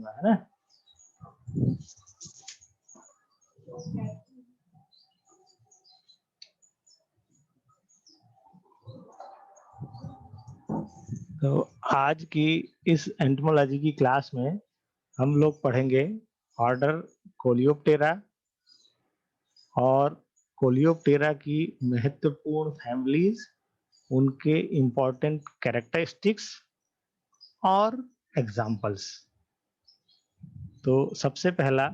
करूंगा, है ना। तो आज की इस एंटोमोलॉजी की क्लास में हम लोग पढ़ेंगे ऑर्डर कोलियोप्टेरा और कोलियोप्टेरा की महत्वपूर्ण फैमिलीज, उनके इम्पोर्टेंट कैरेक्टरिस्टिक्स और एग्जाम्पल्स। तो सबसे पहला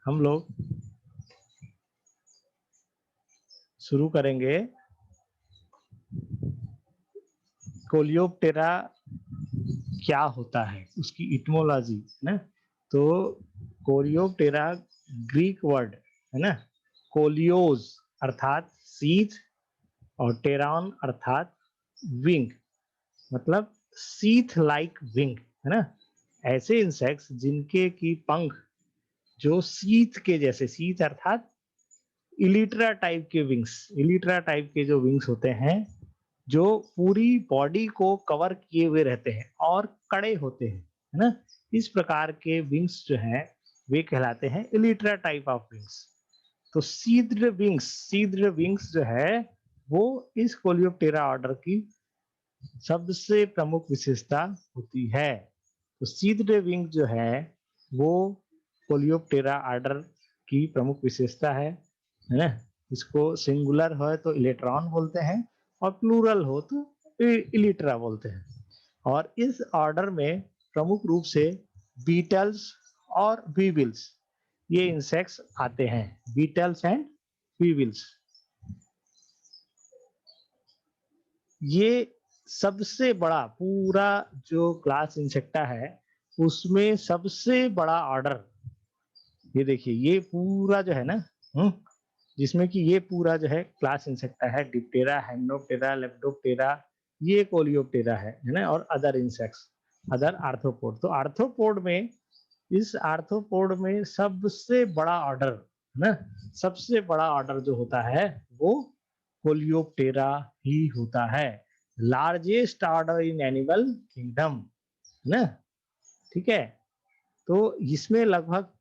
हम लोग शुरू करेंगे कोलियोप्टेरा क्या होता है, उसकी इटमोलॉजी, है ना। तो कोलियोप्टेरा ग्रीक वर्ड है ना, कोलियोज अर्थात सीथ और टेरान अर्थात विंग, मतलब सीथ लाइक विंग, है ना। ऐसे इंसेक्ट्स जिनके की पंख जो सीथ के जैसे, सीथ अर्थात इलिट्रा टाइप के विंग्स, इलिट्रा टाइप के जो विंग्स होते हैं जो पूरी बॉडी को कवर किए हुए रहते हैं और कड़े होते हैं, है ना। इस प्रकार के विंग्स जो हैं वे कहलाते हैं इलिट्रा टाइप ऑफ विंग्स। तो सीद्र विंग्स जो है वो इस कोलियोप्टेरा ऑर्डर की सबसे प्रमुख विशेषता होती है। तो सीद्र विंग जो है वो कोलियोप्टेरा ऑर्डर की प्रमुख विशेषता है ना। इसको सिंगुलर हो तो इलेक्ट्रॉन बोलते हैं और प्लूरल हो तो इलिट्रा बोलते हैं। और इस ऑर्डर में प्रमुख रूप से बीटल्स और वीविल्स, ये इंसेक्ट्स आते हैं, बीटल्स एंड वीविल्स। ये सबसे बड़ा पूरा जो क्लास इंसेक्टा है उसमें सबसे बड़ा ऑर्डर, ये देखिए ये पूरा जो है ना, जिसमें कि ये पूरा जो है क्लास इंसेक्टा है, डिप्टेरा, हाइमेनोप्टेरा, लेपिडोप्टेरा, ये कोलियोप्टेरा है ना, और अदर इंसेक्ट्स, अदर आर्थ्रोपोड। तो आर्थ्रोपोड में, इस आर्थ्रोपोड में सबसे बड़ा ऑर्डर है ना, सबसे बड़ा ऑर्डर जो होता है वो कोलियोप्टेरा ही होता है, largest order in animal kingdom, है ना। ठीक है, तो इसमें लगभग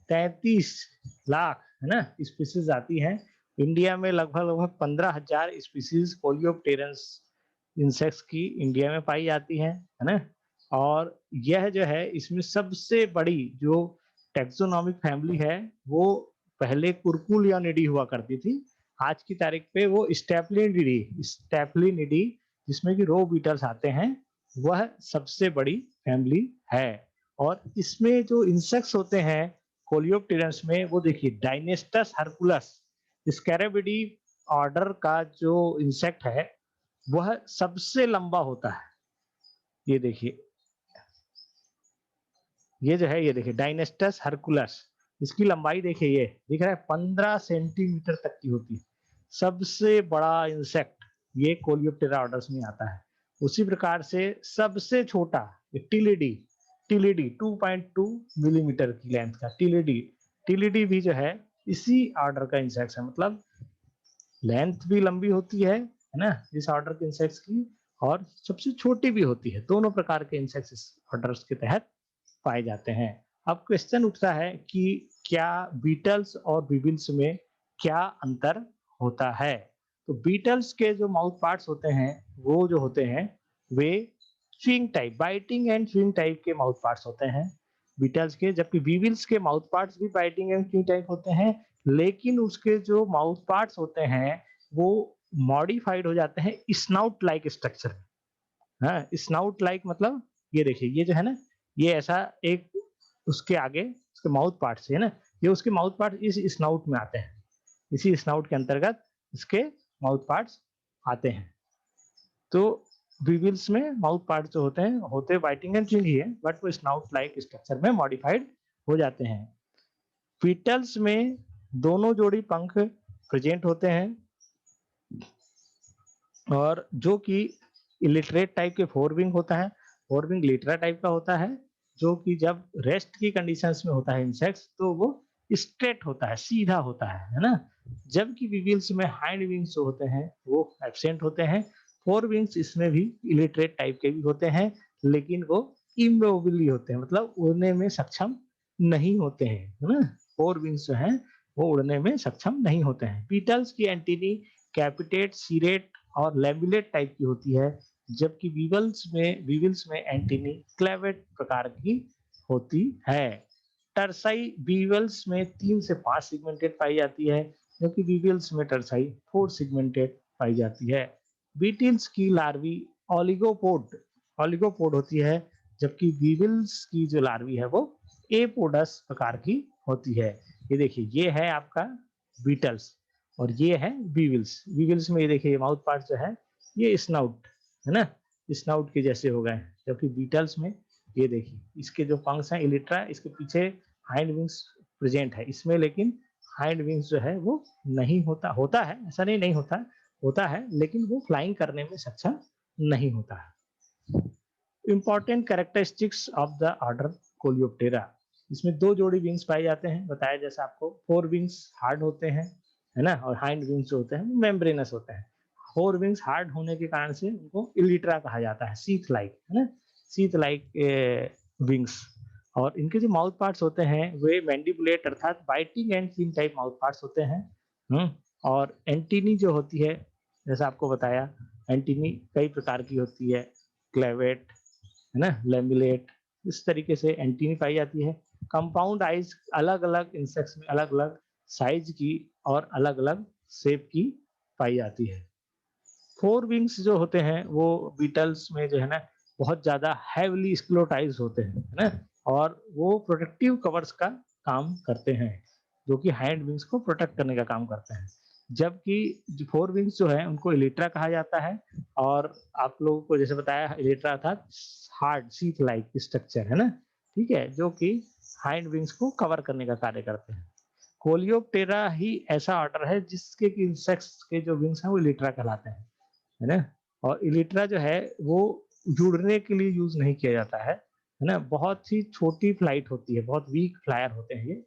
33 लाख है ना स्पीसीज आती हैं। इंडिया में लगभग 15,000 स्पीसीज कोलियोप्टेरन्स इंसेक्ट्स की इंडिया में पाई जाती है ना। और यह जो है इसमें सबसे बड़ी जो टेक्सोनॉमिक फैमिली है वो पहले कुरकुलियनिडी हुआ करती थी, आज की तारीख पे वो स्टेफलिनिडी जिसमें कि रो बीटल्स आते हैं, वह सबसे बड़ी फैमिली है। और इसमें जो इंसेक्ट्स होते हैं कोलियोप्टेरन्स में, वो देखिए डायनेस्टस हर्कुलस स्कैराबिडी ऑर्डर का जो इंसेक्ट है वह सबसे लंबा होता है। ये देखिए, ये जो है, ये देखिए डायनेस्टस हर्कुलस, इसकी लंबाई देखिए, ये दिख रहा है 15 सेंटीमीटर तक की होती है, सबसे बड़ा इंसेक्ट ये कोलियोप्टेरा ऑर्डर्स में आता है। उसी प्रकार से सबसे छोटा टिलिडी, टिलिडी 2.2 मिलीमीटर की लेंथ का टिलिडी, टिलिडी भी जो है इसी ऑर्डर का इंसेक्ट है, मतलब लेंथ भी लंबी होती है ना इस ऑर्डर के इंसेक्ट्स की, और सबसे छोटी भी होती है। दोनों प्रकार के इंसेक्ट्स इस ऑर्डर्स के तहत पाए जाते हैं। अब क्वेश्चन उठता है कि क्या बीटल्स और बीबिल्स में क्या अंतर होता है। तो बीटल्स के जो माउथ पार्ट्स होते हैं वो जो होते हैं वे swing type, biting and swing type के माउथ पार्ट्स होते हैं बीटल्स के, जबकि बीबिल्स के माउथ पार्ट्स भी बाइटिंग एंड स्विंग टाइप होते हैं, लेकिन उसके जो माउथ पार्ट्स होते हैं वो मॉडिफाइड हो जाते हैं स्नाउट लाइक स्ट्रक्चर। हाँ, स्नाउट लाइक मतलब ये देखिए, ये जो है ना, ये ऐसा एक उसके आगे उसके माउथ पार्ट से है ना, ये उसके माउथ पार्ट इस स्नाउट में आते हैं, इसी स्नाउट के अंतर्गत इसके माउथ पार्ट्स आते हैं। तो बीविल्स में माउथ पार्ट जो होते बाइटिंग एंड चिंग ही है, बट वो स्नाउट लाइक स्ट्रक्चर में मॉडिफाइड हो जाते हैं। बीटल्स में दोनों जोड़ी पंख प्रेजेंट होते हैं, और जो कि इलिटरेट टाइप के फोर विंग होता है, फोर विंग लिटरा टाइप का होता है, जो कि जब रेस्ट की कंडीशंस में होता है इंसेक्ट्स तो वो स्ट्रेट होता है, सीधा होता है ना। जबकि विविल्स में हाइंड विंग्स जो होते हैं वो एब्सेंट होते हैं। फोर विंग्स इसमें भी इलिटरेट टाइप के भी होते हैं, लेकिन वो इमोबिली होते हैं, मतलब उड़ने में सक्षम नहीं होते हैं, है ना? फोर विंग्स जो हैं वो उड़ने में सक्षम नहीं होते हैं। बीटल्स की एंटीनी कैपिटेट, सीरेट और लैम्बुलेट टाइप की होती है, जबकि वीवल्स में एंटीनी क्लेवेट प्रकार की होती है। टरसाई वीवल्स में 3 से 5 सेगमेंटेड पाई जाती है, जबकि वीवल्स में टरसाई 4 सेगमेंटेड पाई जाती है। बीटल्स की लार्वी ओलिगोपोड ओलिगोपोड होती है, जबकि वीविल्स की जो लार्वी है वो एपोडस प्रकार की होती है। ये देखिए, ये है आपका बीटल्स और ये है वीविल्स। वीविल्स में ये देखिए माउथ पार्ट जो है ये स्नाउट है ना, स्नाउट के जैसे हो गए, जबकि बीटल्स में ये देखिए इसके जो पंख हैं इलिट्रा, इसके पीछे हाइंड विंग्स प्रेजेंट है इसमें, लेकिन हाइंड विंग्स जो है वो नहीं होता, होता है ऐसा नहीं, नहीं होता, होता है लेकिन वो फ्लाइंग करने में सक्षम नहीं होता है। Important characteristics of the order Coleoptera, इसमें 2 जोड़ी विंग्स पाए जाते हैं, बताया जैसा आपको। 4 विंग्स हार्ड होते हैं, है ना, और हाइंड विंग्स जो होते हैं वो मेम्ब्रेनस होते हैं। 4 विंग्स हार्ड होने के कारण से उनको इलिट्रा कहा जाता है, सीथ लाइक, है ना, सीथ लाइक विंग्स। और इनके जो माउथ पार्ट्स होते हैं वे मैंडिबुलेट अर्थात biting and fin type mouth parts होते हैं। और एंटीनी जो होती है, जैसा आपको बताया, एंटीनी कई प्रकार की होती है, क्लेवेट, है ना, लैम्बुलेट, इस तरीके से एंटीनी पाई जाती है। कंपाउंड आइज अलग-अलग इंसेक्ट्स में अलग-अलग साइज की और अलग-अलग शेप की पाई जाती है। फोर विंग्स जो होते हैं वो बीटल्स में जो है ना बहुत ज्यादा हैवीली स्क्लेरोटाइज्ड होते हैं, है ना, और वो प्रोटेक्टिव कवर्स का काम करते हैं, जो कि हाइंड विंग्स को प्रोटेक्ट करने का काम करते हैं। जबकि जो फोर विंग्स जो है उनको इलिट्रा कहा जाता है, और आप लोगों को जैसे बताया इलिट्रा था हार्ड शीथ लाइक स्ट्रक्चर, है ना, ठीक है, जो कि हाइंड विंग्स को कवर करने का कार्य करते हैं। कोलियोप्टेरा ही ऐसा ऑर्डर है जिसके कि इंसेक्ट्स के जो विंग्स हैं वो इलिट्रा कहलाते हैं, है ना? और इलिट्रा जो है वो जुड़ने के लिए यूज़ नहीं किया जाता है ना? बहुत ही छोटी फ्लाइट होती है, बहुत वीक फ्लायर होते हैं ये।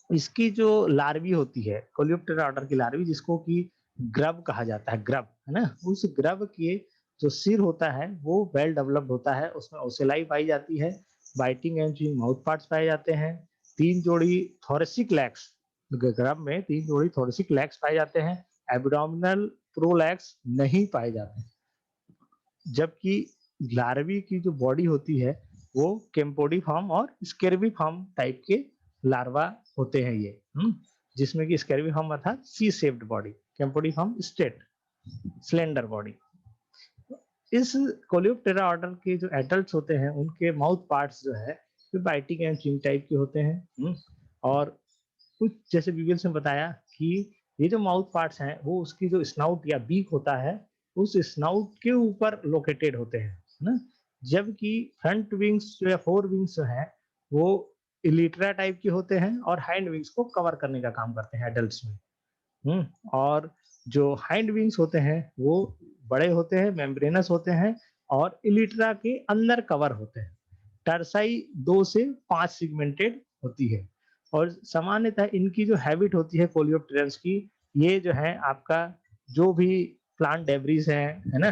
इसकी जो लार्वी होती है, कोलियोप्टेरा ऑर्डर की लार्वी जिसको कि ग्रब कहा जाता है, ग्रब, है ना? उस ग्रब के जो सिर होता है वो वेल डेवलप्ड होता है, उसमें ओसेलाई पाई जाती है, biting and chewing mouth parts पाए जाते हैं, 3 जोड़ी थोरेसिक लेग्स, ग्रब में 3 जोड़ी थोरेसिक लेग्स पाए जाते हैं, एब्डोमिनल प्रोलैक्स नहीं पाए जाते। जबकि लार्वी की जो बॉडी होती है वो केम्पोडिफॉर्म और स्केर्विफॉर्म टाइप के लार्वा होते हैं ये, जिसमें कि स्केर्विफॉर्म अर्थात C shaped body, campodeiform straight slender body. इस कोलियोप्टेरा ऑर्डर के जो एडल्ट्स होते हैं उनके माउथ पार्ट्स जो है वो बाइटिंग एंड चिंग टाइप के होते हैं, और कुछ जैसे विवेल्स ने बताया कि ये जो माउथ पार्ट्स हैं वो उसकी जो स्नाउट या बीक होता है उस स्नाउट के ऊपर लोकेटेड होते हैं, है ना, जबकि फ्रंट विंग्स जो या फोर विंग्स जो है वो इलिट्रा टाइप के होते हैं और हाइंड विंग्स को कवर करने का काम करते हैं एडल्ट्स में। और जो हाइंड विंग्स होते हैं वो बड़े होते हैं, मेम्ब्रेनस होते हैं और इलिट्रा के अंदर कवर होते हैं। टरसाई 2 से 5 सेगमेंटेड होती है, और सामान्यतः इनकी जो हैबिट होती है कोलियोप्टेरन्स की, ये जो है आपका जो भी प्लांट डेब्रिस है ना,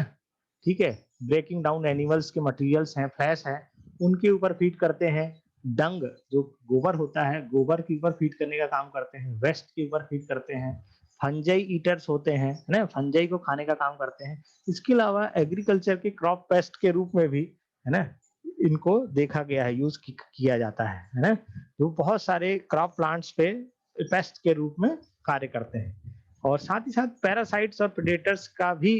ठीक है, ब्रेकिंग डाउन एनिमल्स के मटेरियल्स हैं, फ्लैश हैं, उनके ऊपर फीड करते हैं। डंग जो गोबर होता है, गोबर के ऊपर फीड करने का काम करते हैं, वेस्ट के ऊपर फीड करते हैं। फंजाई ईटर्स होते हैं, है ना, फंजाई को खाने का काम करते हैं। इसके अलावा एग्रीकल्चर के क्रॉप पेस्ट के रूप में भी, है ना, इनको देखा गया है, यूज किया जाता है ना, जो बहुत सारे क्रॉप प्लांट्स पे पेस्ट के रूप में कार्य करते हैं। और साथ ही साथ पैरासाइट्स और प्रेडेटर्स का भी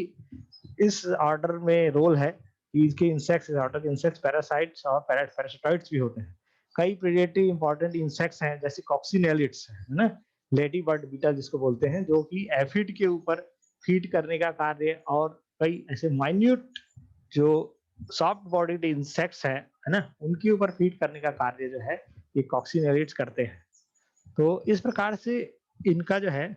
इस ऑर्डर में रोल है कि इसके इंसेक्ट्स, इस ऑर्डर के इंसेक्ट्स, पैरासाइट्स और पैरासिटॉइड्स भी होते हैं। कई प्रेडेटरी इंपॉर्टेंट इंसेक्ट्स हैं जैसे कॉक्सिनेलिड्स, है ना, लेडी बर्ड बीटल जिसको बोलते हैं, जो कि एफिड के ऊपर फीड करने का कार्य, और कई ऐसे माइन्यूट जो सॉफ्ट बॉडीड इंसेक्ट्स हैं, है ना, उनके ऊपर फीड करने का कार्य जो है ये कॉक्सिनेलिड्स करते हैं। तो इस प्रकार से इनका जो है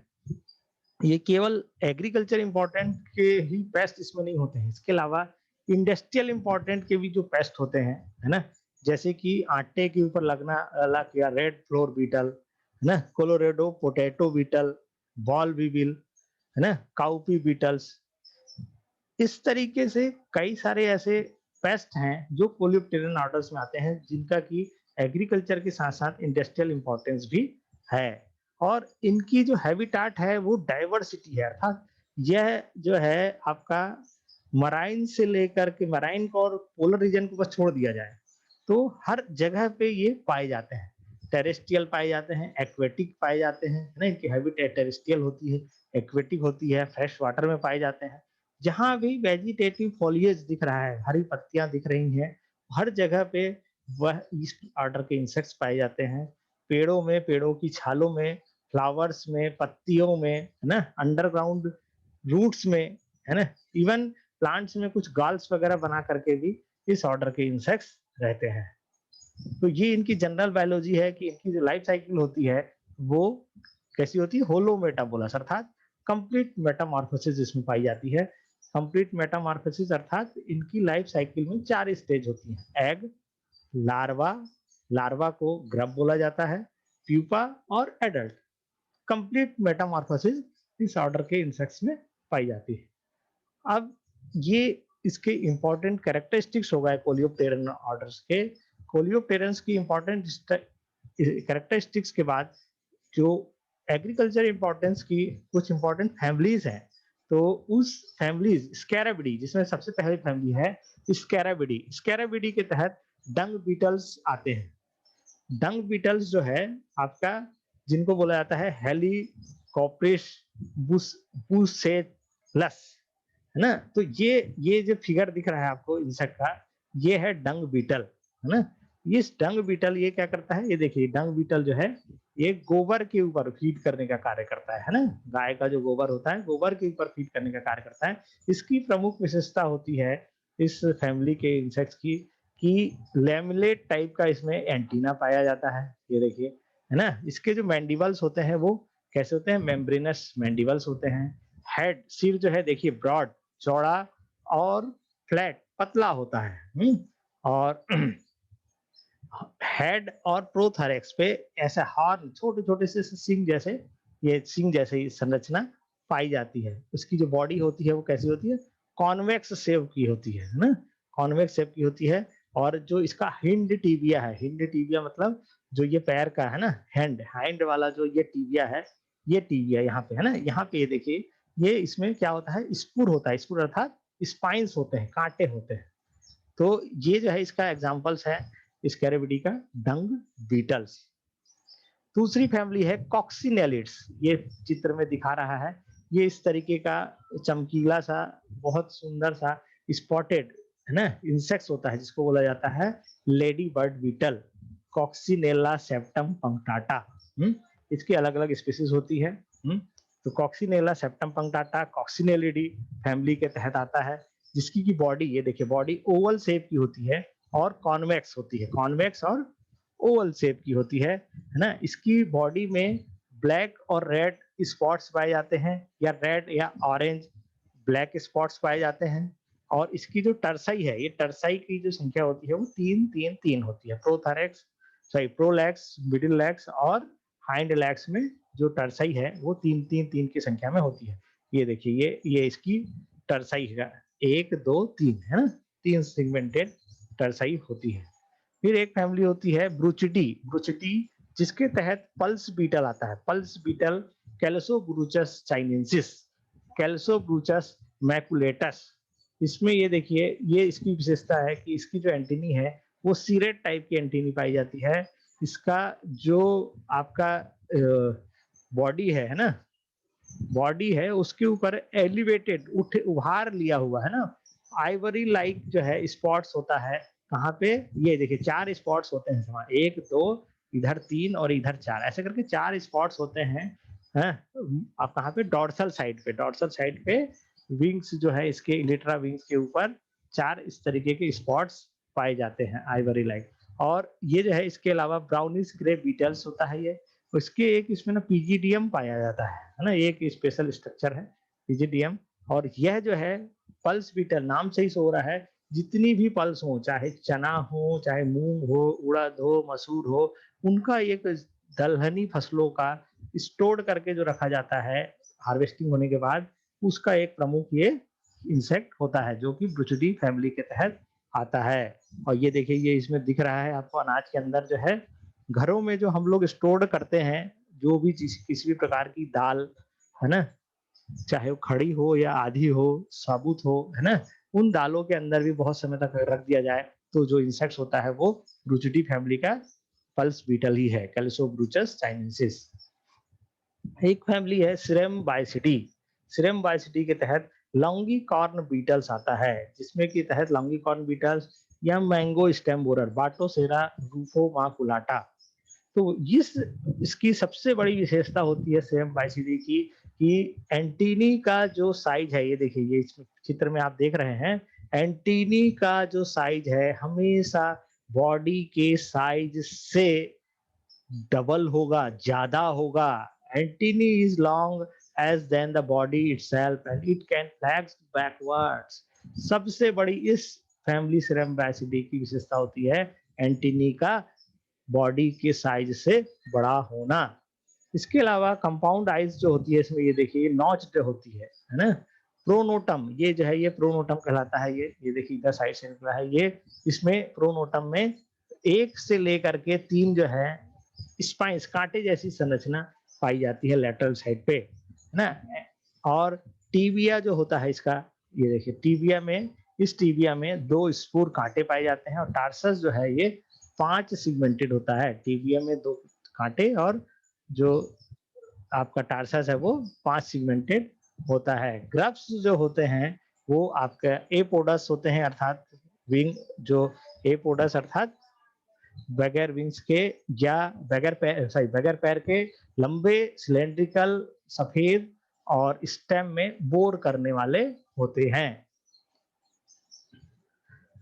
ये केवल एग्रीकल्चर इंपॉर्टेंट के ही पेस्ट इसमें नहीं होते हैं, इसके अलावा इंडस्ट्रियल इंपॉर्टेंट के भी जो पेस्ट होते हैं, है ना, जैसे कि आटे के ऊपर लगना लग या रेड फ्लोर बीटल, है ना, कोलोरेडो पोटैटो बीटल, बॉल बीबिल, है ना, काउपी बीटल्स, इस तरीके से कई सारे ऐसे पेस्ट हैं जो कोलियोप्टेरन ऑर्डर्स में आते हैं, जिनका कि एग्रीकल्चर के साथ-साथ इंडस्ट्रियल इम्पोर्टेंस भी है। और इनकी जो हैबिटाट है वो डाइवर्सिटी है, अर्थात यह जो है आपका मराइन से लेकर के मराइन को और पोलर रीजन को बस छोड़ दिया जाए, तो हर जगह पे ये पाए जाते हैं। टेरेस्ट्रियल पाए जाते हैं, एक्वेटिक पाए जाते हैं, है ना? इनकी हैबिटेट टेरेस्ट्रियल होती है, एक्वेटिक होती है, फ्रेश वाटर में पाए जाते हैं। जहाँ भी वेजिटेटिव फॉलिएज दिख रहा है, हरी पत्तियाँ दिख रही हैं, हर जगह पे वह ईस्ट ऑर्डर के इंसेक्ट्स पाए जाते हैं। पेड़ों में, पेड़ों की छालों में, फ्लावर्स में, पत्तियों में, है ना? अंडरग्राउंड रूट्स में, है ना? इवन प्लांट्स में कुछ गाल्स वगैरह बना करके भी इस ऑर्डर के इंसेक्ट्स रहते हैं। तो ये इनकी जनरल बायोलॉजी है कि इनकी जो लाइफ साइकिल होती है, वो कैसी होती है? होलो मेटाबोलस, अर्थात कंप्लीट मेटामॉर्फोसिस इसमें पाई जाती है। कंप्लीट मेटामॉर्फोसिस अर्थात इनकी लाइफ साइकिल में 4 स्टेज होती हैं। एग, लार्वा, लार्वा को ग्रब बोला जाता है, प्यूपा और एडल्ट। कंप्लीट मेटामॉर्फोसिस इस ऑर्डर के इंसेक्ट्स में पाई जाती है। अब ये इसके इम्पोर्टेंट कैरेक्टरिस्टिक्स हो गए कोलियोप्टेरन ऑर्डर्स के। कोलियोप्टेरन्स की इम्पोर्टेंट कैरेक्टरिस्टिक्स के बाद जो एग्रीकल्चर इम्पोर्टेंस की कुछ इम्पोर्टेंट फैमिलीज हैं, तो उस फैमिलीज स्कैराबिडी जिसमें सबसे पहली फैमिली है स्कैराबिडी। स्कैराबिडी के तहत डंग बीटल्स आते हैं। डंग बीटल्स जो है आपका, जिनको बोला जाता है हेलिकोप्टेरस बुसेलस, है ना? तो ये जो फिगर दिख रहा है आपको इंसेक्ट का, ये है डंग बीटल, है ना? इस डंग बीटल ये क्या करता है, ये देखिए डंग बीटल जो है ये गोबर के ऊपर फीड करने का कार्य करता है ना? गाय का जो गोबर होता है, गोबर के ऊपर फीड करने का कार्य करता है। इसकी प्रमुख विशेषता होती है इस फैमिली के इंसेक्ट्स की कि लैमेलेट टाइप का इसमें एंटीना पाया जाता है। ये देखिए, है ना? इसके जो मैंडिबल्स होते हैं वो कैसे होते हैं? मेम्ब्रेनस मैंडिबल्स होते हैं। हेड, सिर जो है देखिए ब्रॉड, चौड़ा और फ्लैट पतला होता है। और हेड और प्रोथोरैक्स पे ऐसे हॉर्न छोटे-छोटे से सींग जैसे, ये सींग जैसे ही संरचना पाई जाती है। उसकी जो बॉडी होती है वो कैसी होती है? कॉन्वेक्स शेप की होती है ना? कॉन्वेक्स शेप की होती है। और जो इसका हिंड टिबिया है, हिंड टिबिया मतलब जो ये पैर का है ना, हाइंड वाला जो ये टिबिया है, ये टिबिया यहाँ पे है ना, यहाँ पे ये देखिए, ये इसमें क्या होता है? स्पुर होता है। स्पुर अर्थात स्पाइन्स होते हैं, कांटे होते हैं। तो ये जो है इसका एग्जांपल्स है स्कैरेबिडी का, डंग बीटल्स। दूसरी फैमिली है कॉक्सिनेलिड्स। ये चित्र में दिखा रहा है, ये इस तरीके का चमकीला सा, बहुत सुंदर सा स्पॉटेड, है ना, इंसेक्ट्स होता है, जिसको बोला जाता है लेडी बर्ड बीटल, कॉक्सिनेला सेप्टम पंक्टाटा। इसकी अलग अलग स्पीसीज होती है। तो कॉक्सिनेला सेप्टम पंक्टाटा कॉक्सिनेलिडी फैमिली के तहत आता है, जिसकी की बॉडी, ये देखिए बॉडी ओवल शेप की होती है और कॉन्वेक्स होती है, कॉन्वेक्स और ओवल शेप की होती है ना? इसकी बॉडी में ब्लैक और रेड स्पॉट्स पाए जाते हैं, या रेड या ऑरेंज ब्लैक स्पॉट्स पाए जाते हैं। और इसकी जो टर्साई है, ये टर्साई की जो संख्या होती है वो 3-3-3 होती है। प्रोथोरैक्स, सॉरी प्रोलैक्स, मिडिल लैक्स और हाइंड लैक्स में जो टर्साई है वो 3-3-3 की संख्या में होती है। ये देखिए, ये इसकी टर्साई है, 1, 2, 3, है ना? 3 सेगमेंटेड टर्साई होती है। फिर एक फैमिली होती है ब्रूचिडी। ब्रूचिडी जिसके तहत पल्स बीटल आता है। Pulse beetle कैलसोब्रूचस chinensis, कैलसोब्रूचस मैकुलेटस। इसमें ये देखिए, ये इसकी विशेषता है कि इसकी जो एंटीनी है वो सीरेट टाइप की एंटीनी पाई जाती है। इसका जो आपका बॉडी है ना, बॉडी है उसके ऊपर एलिवेटेड उठ उभार लिया हुआ है ना, आइवरी लाइक जो है स्पॉट्स होता है। कहाँ पे? ये देखिए 4 स्पॉट्स होते हैं वहाँ, 1, 2, इधर 3 और इधर 4, ऐसे करके 4 स्पॉट्स होते हैं। हैं? आप कहाँ पे? डॉर्सल साइड पे, डॉर्सल साइड पे विंग्स जो है इसके इलिट्रा विंग्स के ऊपर 4 इस तरीके के स्पॉट्स पाए जाते हैं आइवरी लाइक। और ये जो है इसके अलावा ब्राउनिश ग्रे बीटल्स होता है ये। उसके एक इसमें ना पीजीडीएम पाया जाता है ना? एक स्पेशल स्ट्रक्चर है पीजीडीएम। और यह जो है पल्स बीटल, नाम से ही सो रहा है, जितनी भी पल्स हो, चाहे चना हो, चाहे मूंग हो, उड़द हो, मसूर हो, उनका एक दलहनी फसलों का स्टोर करके जो रखा जाता है हार्वेस्टिंग होने के बाद, उसका एक प्रमुख ये इंसेक्ट होता है, जो कि ब्रूचिडी फैमिली के तहत आता है। और ये देखिए ये इसमें दिख रहा है आपको अनाज के अंदर जो है, घरों में जो हम लोग स्टोर करते हैं, जो भी चीज़ किसी भी प्रकार की दाल, है ना? चाहे वो खड़ी हो या आधी हो, साबुत हो, है ना? उन दालों के अंदर भी बहुत समय तक रख दिया जाए, तो जो इंसेक्ट्स होता है वो ब्रूचिडी फैमिली का पल्स बीटल ही है, कैलिसोब्रूचस चाइनेंसिस। एक फैमिली है सिरम बायसिटी। सिरम बायसिटी के तहत लॉन्गीकॉर्न बीटल्स आता है, जिसमें के तहत लॉन्गीकॉर्न बीटल्स या मैंगो स्टेम बोरर, बाटोसेरा रूफोमाकुलाटा। तो इस इसकी सबसे बड़ी विशेषता होती है सेम बाइसिडी की, कि एंटीनी का जो साइज है, ये देखिए ये इस चित्र में आप देख रहे हैं, एंटीनी का जो साइज है हमेशा बॉडी के साइज से डबल होगा, ज्यादा होगा। Antennae is long as than the body itself and it can flex backwards. सबसे बड़ी इस फैमिली सीरम बाइसिडी की विशेषता होती है एंटीनी का बॉडी के साइज से बड़ा होना। इसके अलावा कंपाउंड आइज जो होती है इसमें, ये देखिए नॉच्ड होती है ना? प्रोनोटम, ये जो है ये प्रोनोटम कहलाता है। ये देखिए इधर साइड से निकला है ये। इसमें प्रोनोटम में 1 से लेकर के 3 जो है स्पाइंस, कांटे जैसी संरचना पाई जाती है लेटरल साइड पे, है ना? और टीबिया जो होता है इसका, ये देखिए टीबिया में, इस टीबिया में 2 स्पूर कांटे पाए जाते हैं, और टार्सस जो है ये 5 सेगमेंटेड होता है। टीबिया में 2 कांटे, और जो आपका टार्सस है वो 5 सेगमेंटेड होता है। ग्रफ्स जो होते हैं वो आपका एपोडस होते हैं, अर्थात विंग जो एपोडस अर्थात बगैर विंग्स के, या बगैर पैर के लंबे सिलेंड्रिकल सफेद और स्टेम में बोर करने वाले होते हैं।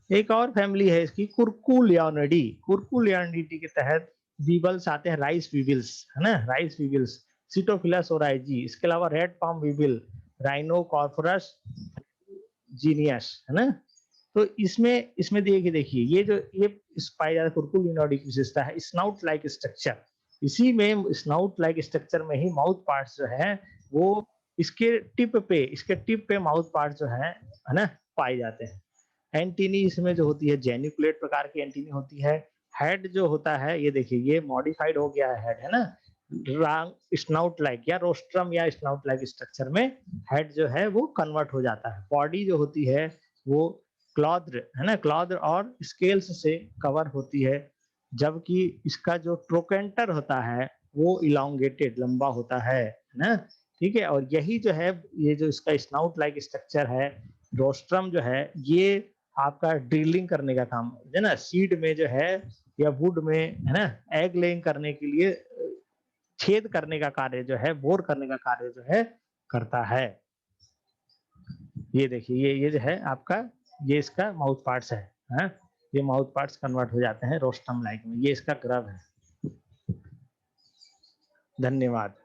एक और फैमिली है इसकी कुरकुलियानिडी। कुरकुलियानिडी के तहत बीबल्स आते हैं, राइस बीबल्स, है ना? Rice weevils, Sitophilus oryzae. इसके अलावा red palm weevil, Rhynchophorus genius, है ना? तो इसमें इसमें देखिए ये जो ये पाया जाता है कुरकुलियानिडी की विशेषता है स्नाउट लाइक स्ट्रक्चर। इसी में स्नाउट लाइक स्ट्रक्चर में ही माउथ पार्ट्स जो है वो इसके टिप पे माउथ पार्ट जो है ना, पाए जाते हैं। एंटीनी इसमें जो होती है जेनिकुलेट प्रकार की एंटीनी होती है। हेड जो होता है ये देखिए ये मॉडिफाइड हो गया है हेड, है ना? रांग स्नाउट लाइक या रोस्ट्रम या स्नाउट लाइक स्ट्रक्चर में हेड जो है वो कन्वर्ट हो जाता है। बॉडी जो होती है वो क्लॉथ, है ना? क्लॉथ और स्केल्स से कवर होती है, जबकि इसका जो ट्रोकेंटर होता है वो इलांगेटेड, लंबा होता है ना? ठीक है, और यही जो है ये जो इसका स्नाउट लाइक स्ट्रक्चर है, रोस्ट्रम जो है ये आपका ड्रिलिंग करने का काम है ना, सीड में जो है या वुड में, है ना, एग लेइंग करने के लिए छेद करने का कार्य जो है, बोर करने का कार्य जो है करता है। ये देखिए ये जो है आपका, ये इसका माउथ पार्ट्स है, हाँ? ये माउथ पार्ट्स कन्वर्ट हो जाते हैं रोस्ट्रम लाइक में। ये इसका ग्रब है। धन्यवाद।